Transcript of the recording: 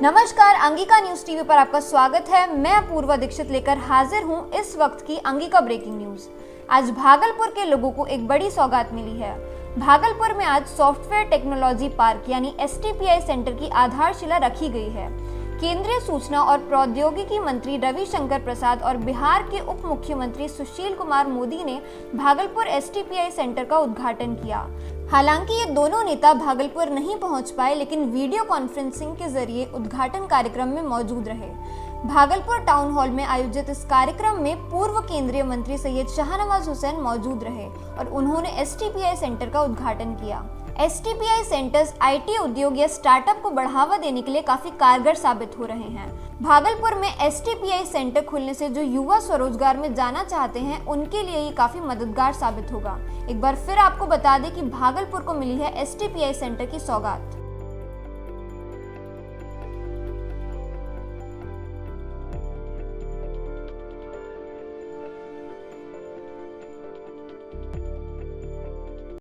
नमस्कार, Angika news TV पर आपका स्वागत है। मैं अपूर्वा दीक्षित लेकर हाजिर हूं इस वक्त की अंगिका ब्रेकिंग न्यूज। आज भागलपुर के लोगों को एक बड़ी सौगात मिली है। भागलपुर में आज सॉफ्टवेयर टेक्नोलॉजी पार्क यानी STPI सेंटर की आधारशिला रखी गई है। केंद्रीय सूचना और प्रौद्योगिकी मंत्री रविशंकर प्रसाद और बिहार के उप मुख्यमंत्री सुशील कुमार मोदी ने भागलपुर STPI सेंटर का उद्घाटन किया। हालांकि ये दोनों नेता भागलपुर नहीं पहुंच पाए, लेकिन वीडियो कॉन्फ्रेंसिंग के जरिए उद्घाटन कार्यक्रम में मौजूद रहे। भागलपुर टाउन हॉल में आयोजित इस कार्यक्रम में पूर्व केंद्रीय मंत्री सैयद शाहनवाज हुसैन मौजूद रहे और उन्होंने STPI सेंटर का उद्घाटन किया। STPI सेंटर्स IT उद्योग या स्टार्टअप को बढ़ावा देने के लिए काफी कारगर साबित हो रहे हैं। भागलपुर में STPI सेंटर खुलने से जो युवा स्वरोजगार में जाना चाहते हैं, उनके लिए ये काफी मददगार साबित होगा। एक बार फिर आपको बता दें कि भागलपुर को मिली है STPI सेंटर की सौगात।